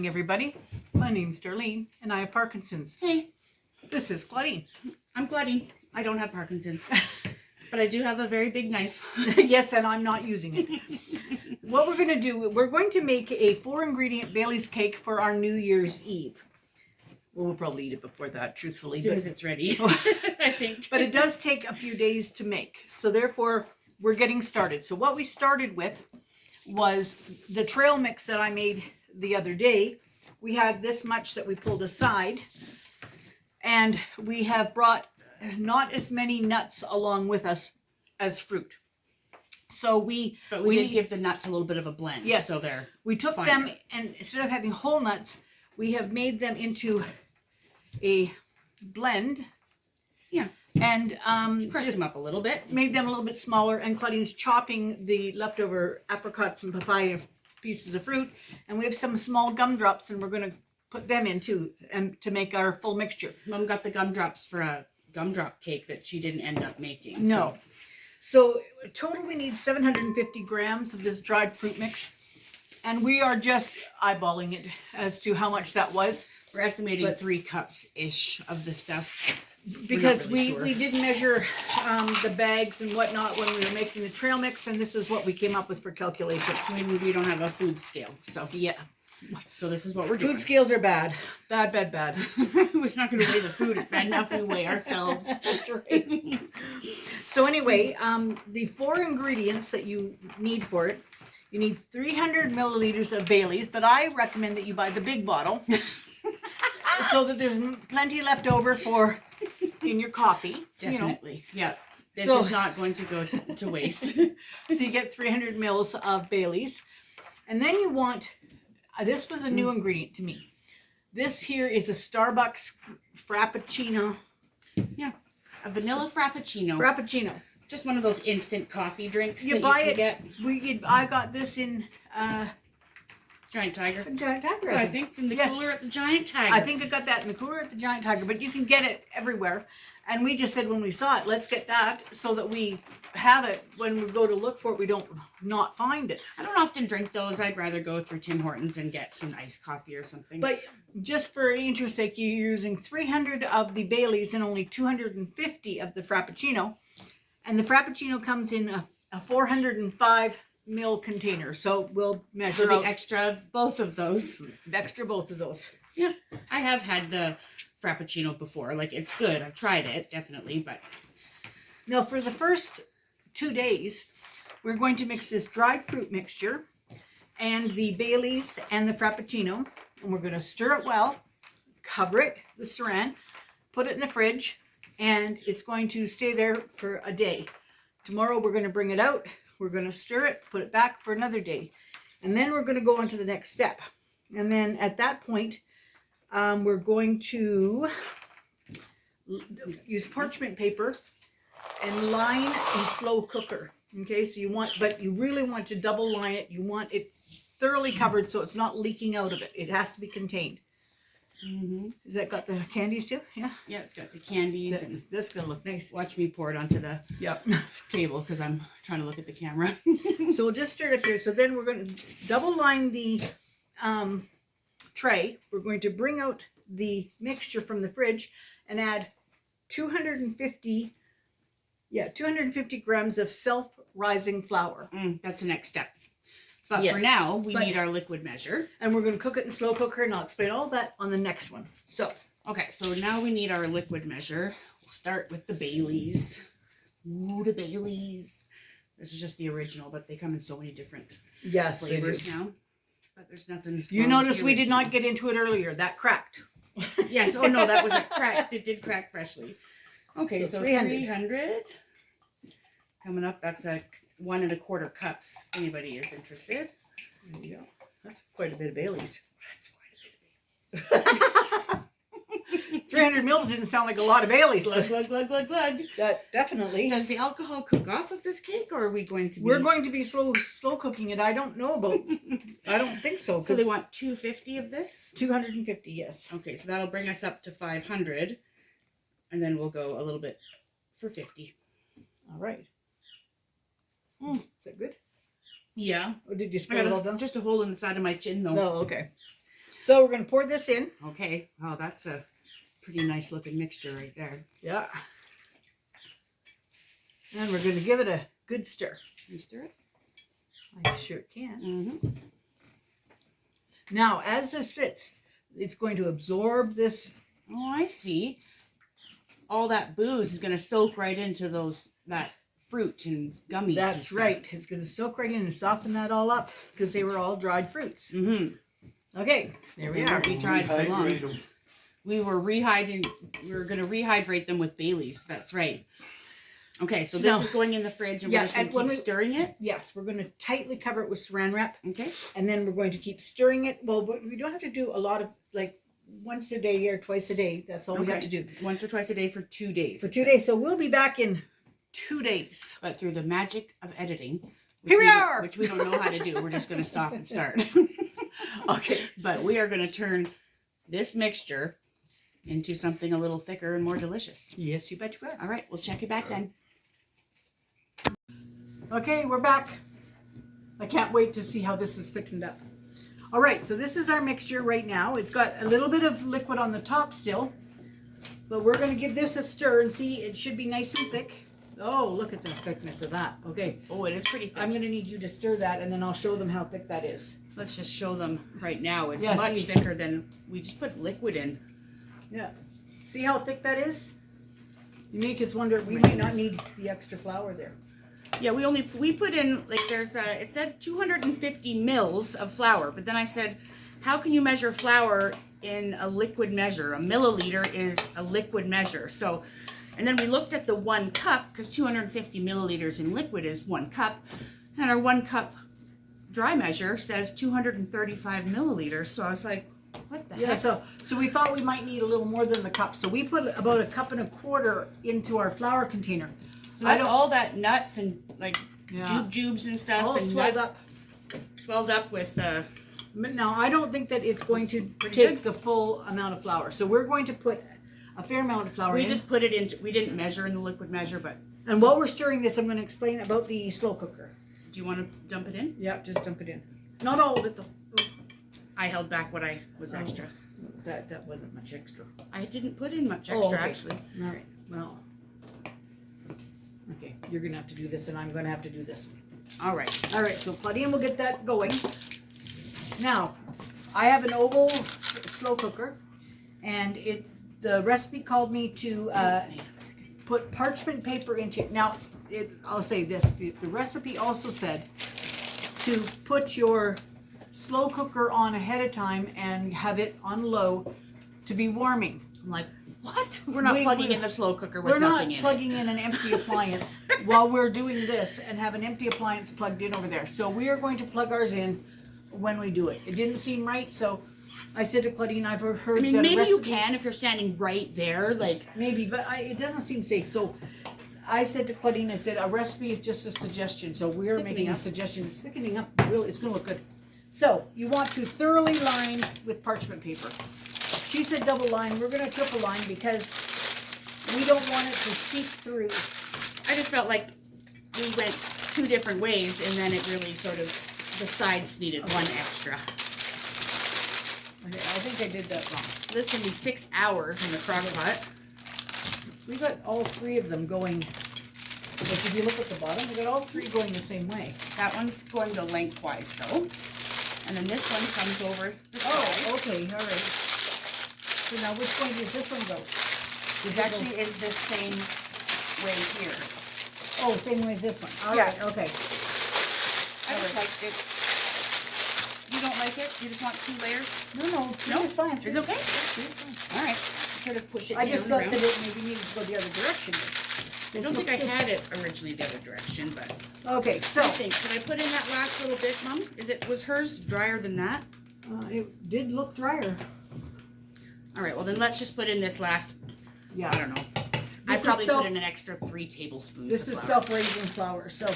morning, everybody. My name's Darlene, and I have Parkinson's. Hey, This is Claudine. I'm Claudine. I don't have Parkinson's, but I do have a very big knife. Yes, and I'm not using it. What we're going to do, we're going to make a 4-ingredient Bailey's cake for our New Year's Eve. Well, we'll probably eat it before that, truthfully. As soon as it's ready, I think. But it does take a few days to make. So therefore, we're getting started. So what we started with was the trail mix that I made the other day. We had this much that we pulled aside. And we have brought not as many nuts along with us as fruit. So we did give the nuts a little bit of a blend. Yes. So they're we took finer. them, and instead of having whole nuts, we have made them into a blend. Yeah. And Crushed just them up a little bit. made them a little bit smaller. And Claudine's chopping the leftover apricots and papaya pieces of fruit. And we have some small gumdrops, and we're going to put them in too, and to make our full mixture. Mom got the gumdrops for a gumdrop cake that she didn't end up making. No. So total we need 750 grams of this dried fruit mix. And we are just eyeballing it as to how much that was. We're estimating 3 cups-ish of the stuff. Because really sure. we did measure the bags and whatnot when we were making the trail mix. And this is what we came up with for calculation. We don't have a food scale, so Yeah. So this is what we're doing. Food scales are bad. Bad, bad, bad. We're not going to weigh the food. It's bad enough we weigh ourselves. That's right. So anyway, the 4 ingredients that you need for it, you need 300 milliliters of Bailey's, but I recommend that you buy the big bottle so that there's plenty left over for in your coffee. Definitely. Yeah. This So- is not going to go to waste. So you get 300 mils of Bailey's. And then you want, this was a new ingredient to me. This here is a Starbucks Frappuccino. Yeah. A vanilla frappuccino. Frappuccino. Just one of those instant coffee drinks You that buy you can it. get. I got this in Giant Tiger. Giant Tiger. I think in the Yes. cooler at the Giant Tiger. I think I got that in the cooler at the Giant Tiger, but you can get it everywhere. And we just said when we saw it, let's get that so that we have it when we go to look for it. We don't not find it. I don't often drink those. I'd rather go through Tim Hortons and get some iced coffee or something. But just for interest's sake, you're using 300 of the Baileys and only 250 of the Frappuccino. And the Frappuccino comes in a 405 ml container. So we'll measure There'll be out extra of both of those. extra both of those. Yeah. I have had the Frappuccino before. Like, it's good. I've tried it, definitely. But Now for the first 2 days, we're going to mix this dried fruit mixture and the Baileys and the Frappuccino. And we're going to stir it well, cover it with saran, put it in the fridge, and it's going to stay there for a day. Tomorrow we're going to bring it out, we're going to stir it, put it back for another day. And then we're going to go on to the next step. And then at that point, we're going to use parchment paper and line a slow cooker. Okay, so but you really want to double line it. You want it thoroughly covered so it's not leaking out of it. It has to be contained. Has that got the candies too? Yeah. yeah, it's got the candies. That's gonna look nice. Watch me pour it onto the Yep. table because I'm trying to look at the camera. So we'll just stir it up here. So then we're going to double line the tray. We're going to bring out the mixture from the fridge and add 250 grams of self-rising flour. That's the next step. But Yes. for now, we But- need our liquid measure. And we're going to cook it in slow cooker, and I'll explain all that on the next one. So, Okay, so now we need our liquid measure. We'll start with the Baileys. Ooh, the Baileys. This is just the original, but they come in so many different yes, flavors now. But there's nothing. You wrong notice with we the did not original. get into it earlier. That cracked. Yes. Oh no, that was a crack. It did crack freshly. Okay, So so 300. Coming up. That's a 1 1/4 cups. If anybody is interested. There you go. That's quite a bit of Bailey's. That's quite a bit of Baileys. 300 mils didn't sound like a lot of Baileys. Glug glug glug glug glug. That definitely. Does the alcohol cook off of this cake, or are we going to? We're going to be slow cooking it. I don't know about. I don't think so. So they want 250 of this. 250. Yes. Okay, so that'll bring us up to 500, and then we'll go a little bit for 50. All right. Is that good? Yeah. Or did you I spread it all got down? just a hole in the side of my chin, though. No. Okay. So we're going to pour this in. Okay. Oh, that's a pretty nice looking mixture right there. Yeah. And we're going to give it a good stir. Can you stir it? I sure can. Mm-hmm. Now, as this sits, it's going to absorb this. Oh, I see. All that booze is going to soak right into that fruit and gummies. That's right. It's going to soak right in and soften that all up because they were all dried fruits. Mm-hmm. Okay, there we are. Be dried for long. We were rehydrating. We were going to rehydrate them with Bailey's. That's right. Okay, so this is going in the fridge, and we're just going to keep stirring it? Yes, we're going to tightly cover it with saran wrap. Okay. And then we're going to keep stirring it. Well, we don't have to do a lot of, like, once a day or twice a day. That's all we have to do. Once or twice a day for 2 days. For 2 days. So we'll be back in 2 days. But through the magic of editing. Here we are! Which we don't know how to do. We're just going to stop and start. Okay. But we are going to turn this mixture into something a little thicker and more delicious. Yes, you bet you are. All right. We'll check you back then. Okay, we're back. I can't wait to see how this is thickened up. All right, so this is our mixture right now. It's got a little bit of liquid on the top still, but we're going to give this a stir and see. It should be nice and thick. Oh, look at the thickness of that. Okay. Oh, it is pretty thick. I'm going to need you to stir that, and then I'll show them how thick that is. Let's just show them right now. It's Yeah, much thicker than we just put liquid in. Yeah. See how thick that is? You make us wonder, we might not need the extra flour there. Yeah, we put in, like, it said 250 mils of flour, but then I said, how can you measure flour in a liquid measure? A milliliter is a liquid measure. So, and then we looked at the 1 cup, because 250 milliliters in liquid is 1 cup, and our 1 cup dry measure says 235 milliliters. So I was like, what the heck? So we thought we might need a little more than the cup. So we put about 1.25 cups into our flour container. So that's all that nuts and like jubes and stuff, all and swelled nuts up. Swelled up with. Now I don't think that it's going to take the full amount of flour. So we're going to put a fair amount of flour in. We just put it into. We didn't measure in the liquid measure, but. And while we're stirring this, I'm going to explain about the slow cooker. Do you want to dump it in? Yeah, just dump it in. Not all of it though. I held back what I was extra. That wasn't much extra. I didn't put in much extra actually. All right. Well. Okay, you're gonna have to do this, and I'm gonna have to do this. All right. All right. So Claudine will get that going. Now, I have an oval slow cooker, and the recipe called me to put parchment paper into it. Now, I'll say this: the recipe also said to put your slow cooker on ahead of time and have it on low to be warming. I'm like, what? We're not plugging in the slow cooker with nothing in it. We're not plugging in an empty appliance while we're doing this and have an empty appliance plugged in over there. So we are going to plug ours in when we do it. It didn't seem right, so I said to Claudine, I've heard that maybe a recipe, you can if you're standing right there, like. Maybe, but it doesn't seem safe. So I said to Claudine, I said, a recipe is just a suggestion. So we're making a suggestion. It's thickening up. Really, it's going to look good. So you want to thoroughly line with parchment paper. She said double line. We're going to triple line because we don't want it to seep through. I just felt like we went 2 different ways, and then it really sort of, the sides needed 1 extra. Okay, I think I did that wrong. This can be 6 hours in the crock pot. We got all 3 of them going. Like if you look at the bottom, we got all 3 going the same way. That one's going to lengthwise though. And then this one comes over the sides. Oh, okay, all right. So now which way does this one go? It actually is the same way here. Oh, same way as this one. All right, okay. I just liked it. You don't like it? You just want 2 layers? No, 3 is fine. 3 It's okay? Yeah, 3 is fine. All right. Sort of push it I just down thought around. that it maybe needed to go the other direction. I don't think I had it originally the other direction, but Okay, so I think, should I put in that last little bit, Mom? Was hers drier than that? it did look drier. All right, well then let's just put in this last, Yeah. I don't know. I probably put in an extra 3 tablespoons This of is flour. self-raising flour, so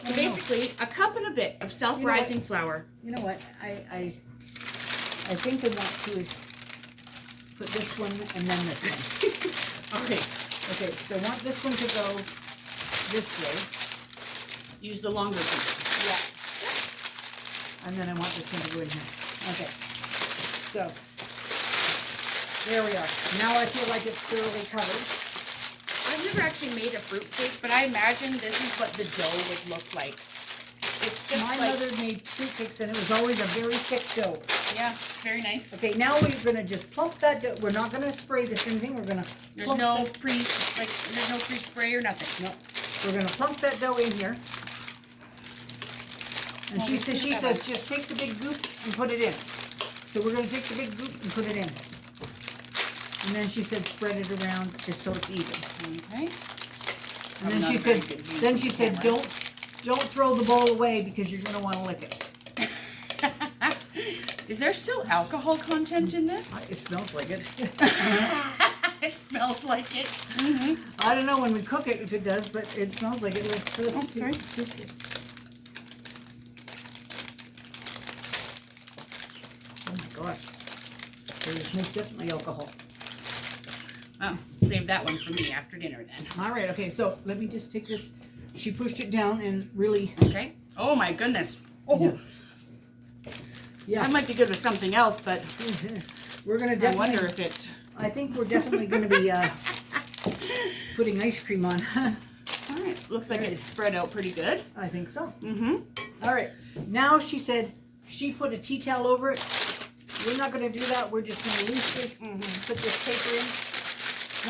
So basically, a cup and a bit of self-rising flour. you know what? I think I want to put this one and then this one. Okay. Okay, so I want this one to go this way. Use the longer piece. Yeah. And then I want this one to go in here. Okay. So there we are. Now I feel like it's thoroughly covered. I've never actually made a fruit cake, but I imagine this is what the dough would look like. It's just My mother made fruit cakes and it was always a very thick dough. Yeah, very nice. Okay, now we're gonna just plump that dough. We're not gonna spray this or anything. We're gonna There's plump no that. there's no pre-spray or nothing. No, we're gonna plump that dough in here. And she says just take the big goop and put it in. So we're gonna take the big goop and put it in. And then she said spread it around just so it's even. Okay. And then she said don't throw the bowl away because you're gonna want to lick it. Is there still alcohol content in this? It smells like it. It smells like it. I don't know when we cook it if it does, but it smells like it. Sorry. Oh my gosh. There's most definitely alcohol. Oh, save that one for me after dinner then. All right, okay, so let me just take this. She pushed it down and really... Okay. Oh my goodness. Oh. Yeah. That might be good with something else, but We're going to I definitely... wonder if it... I think we're definitely going to be putting ice cream on. All right. Looks like it's spread out pretty good. I think so. Mm-hmm. All right. Now she said she put a tea towel over it. We're not going to do that. We're just going to loosely put this paper in.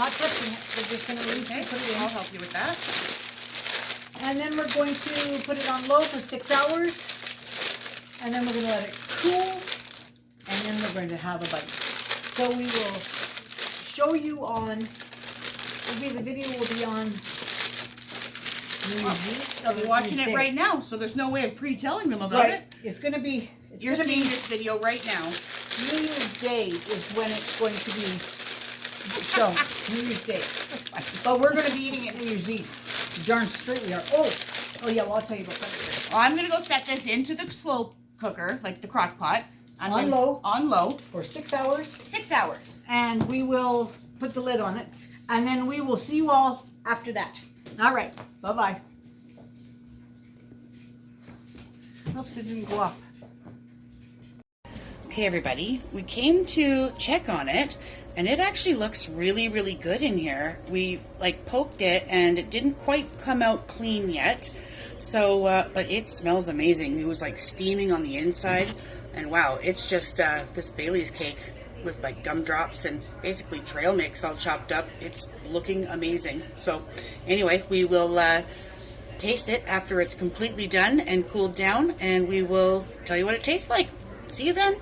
Not touching it. We're just going to loosely put it in. I'll help you with that. And then we're going to put it on low for 6 hours. And then we're going to let it cool. And then we're going to have a bite. So we will show you on, the video will be on New Year's Eve. They'll be watching it right now, so there's no way of pre-telling them about it. It's going to be... You're seeing this video right now. New Year's Day is when it's going to be shown. New Year's Day. But we're going to be eating it New Year's Eve. Darn straight we are. Oh yeah, well, I'll tell you about that. Well, I'm going to go set this into the slow cooker, like the crock pot. On low. On low. For 6 hours. 6 hours. And we will put the lid on it. And then we will see you all after that. All right. Bye-bye. Oops, it didn't go off. Okay, everybody, we came to check on it, and it actually looks really, really good in here. We poked it, and it didn't quite come out clean yet. So, but it smells amazing. It was steaming on the inside, and wow, it's just this Bailey's cake with gumdrops and basically trail mix all chopped up. It's looking amazing. So, anyway, we will taste it after it's completely done and cooled down, and we will tell you what it tastes like. See you then.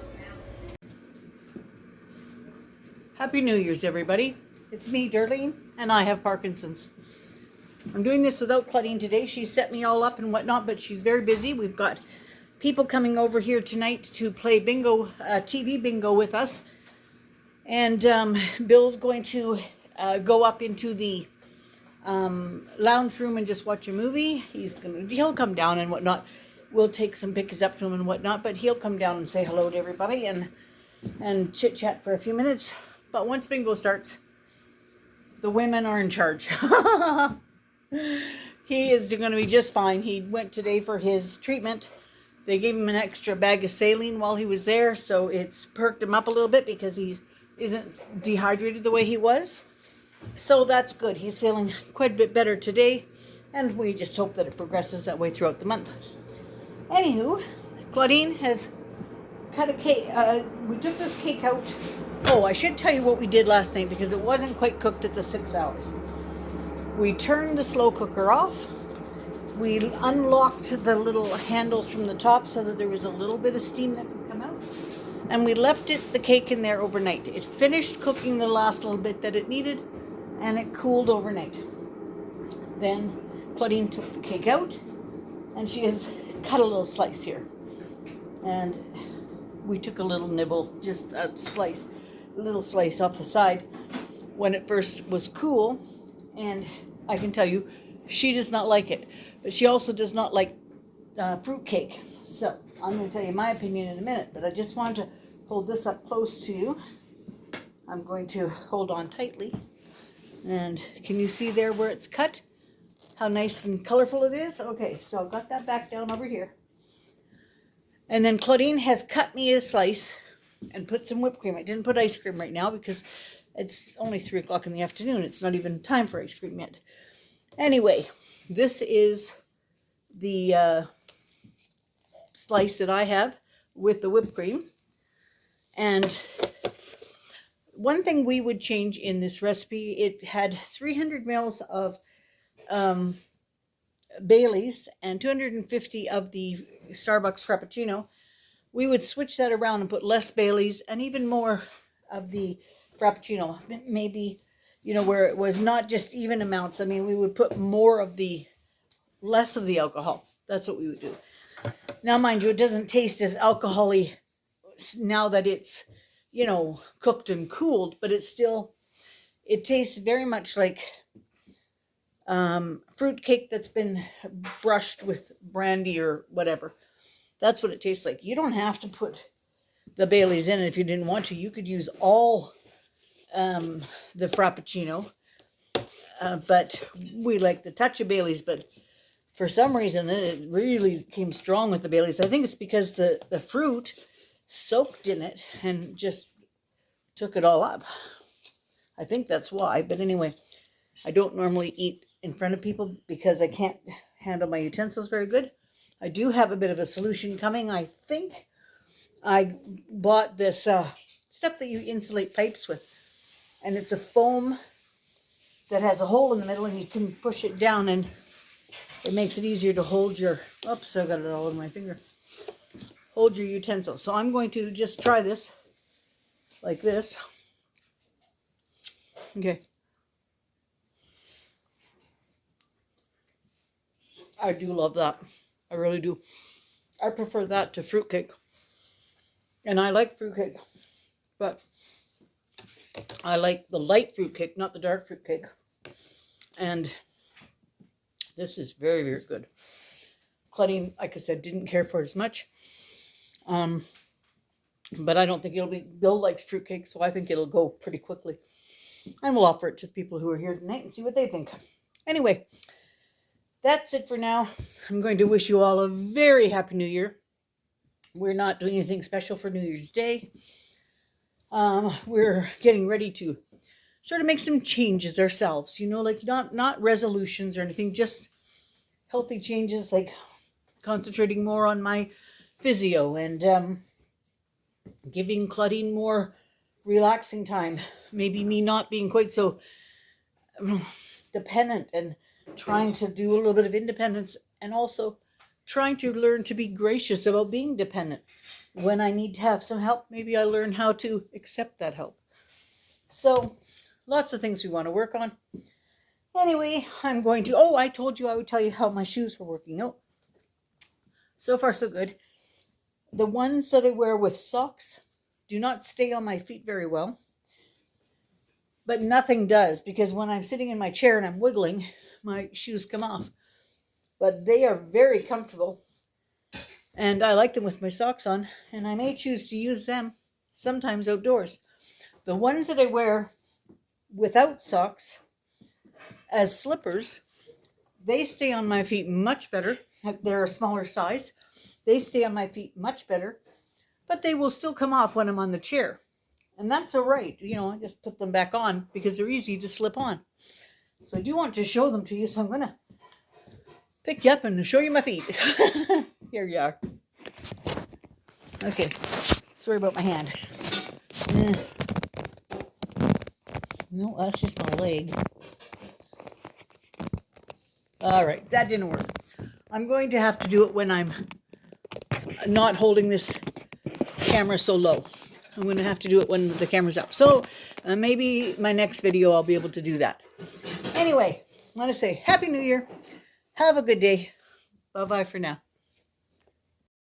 Happy New Year's, everybody. It's me, Darlene, and I have Parkinson's. I'm doing this without Claudine today. She set me all up and whatnot, but she's very busy. We've got people coming over here tonight to play bingo, TV bingo with us. And Bill's going to go up into the lounge room and just watch a movie. He'll come down and whatnot. We'll take some pictures up to him and whatnot, but he'll come down and say hello to everybody and chit-chat for a few minutes. But once bingo starts, the women are in charge. He is going to be just fine. He went today for his treatment. They gave him an extra bag of saline while he was there, so it's perked him up a little bit because he isn't dehydrated the way he was. So that's good. He's feeling quite a bit better today, and we just hope that it progresses that way throughout the month. Anywho, Claudine has cut a cake. We took this cake out. Oh, I should tell you what we did last night because it wasn't quite cooked at the 6 hours. We turned the slow cooker off. We unlocked the little handles from the top so that there was a little bit of steam that could come out. And we left the cake in there overnight. It finished cooking the last little bit that it needed, and it cooled overnight. Then Claudine took the cake out, and she has cut a little slice here. And we took a little nibble, just a little slice off the side when it first was cool. And I can tell you, she does not like it. But she also does not like fruit cake. So I'm going to tell you my opinion in a minute. But I just want to hold this up close to you. I'm going to hold on tightly. And can you see there where it's cut? How nice and colorful it is? Okay, so I've got that back down over here. And then Claudine has cut me a slice and put some whipped cream. I didn't put ice cream right now because it's only 3 o'clock in the afternoon. It's not even time for ice cream yet. Anyway, this is the slice that I have with the whipped cream. And one thing we would change in this recipe, it had 300 mils of Bailey's and 250 of the Starbucks Frappuccino. We would switch that around and put less Bailey's and even more of the Frappuccino. Maybe, where it was not just even amounts. I mean, we would put less of the alcohol. That's what we would do. Now, mind you, it doesn't taste as alcohol-y now that it's, cooked and cooled, but it tastes very much like fruit cake that's been brushed with brandy or whatever. That's what it tastes like. You don't have to put the Bailey's in it if you didn't want to. You could use all the Frappuccino, but we like the touch of Bailey's. But for some reason, it really came strong with the Bailey's. I think it's because the fruit soaked in it and just took it all up. I think that's why. But anyway, I don't normally eat in front of people because I can't handle my utensils very good. I do have a bit of a solution coming. I think I bought this stuff that you insulate pipes with. And it's a foam that has a hole in the middle and you can push it down and it makes it easier to hold your, oops, I got it all in my finger. Hold your utensil. So I'm going to just try this like this. Okay. I do love that. I really do. I prefer that to fruitcake. And I like fruitcake. But I like the light fruitcake, not the dark fruitcake. And this is very, very good. Claudine, like I said, didn't care for it as much. But I don't think Bill likes fruitcake, so I think it'll go pretty quickly. And we'll offer it to the people who are here tonight and see what they think. Anyway, that's it for now. I'm going to wish you all a very happy New Year. We're not doing anything special for New Year's Day. We're getting ready to sort of make some changes ourselves, like not resolutions or anything, just healthy changes, like concentrating more on my physio and giving Claudine more relaxing time. Maybe me not being quite so dependent and trying to do a little bit of independence and also trying to learn to be gracious about being dependent. When I need to have some help, maybe I learn how to accept that help. So, lots of things we want to work on. Anyway, I'm going to, I told you I would tell you how my shoes were working out. So far, so good. The ones that I wear with socks do not stay on my feet very well. But nothing does, because when I'm sitting in my chair and I'm wiggling, my shoes come off. But they are very comfortable. And I like them with my socks on. And I may choose to use them sometimes outdoors. The ones that I wear without socks as slippers, they stay on my feet much better. They're a smaller size. They stay on my feet much better. But they will still come off when I'm on the chair. And that's all right. I just put them back on because they're easy to slip on. So I do want to show them to you. So I'm going to pick you up and show you my feet. Here you are. Okay. Sorry about my hand. No, that's just my leg. All right. That didn't work. I'm going to have to do it when I'm not holding this camera so low. I'm going to have to do it when the camera's up. So maybe my next video I'll be able to do that. Anyway, I want to say Happy New Year. Have a good day. Bye-bye for now.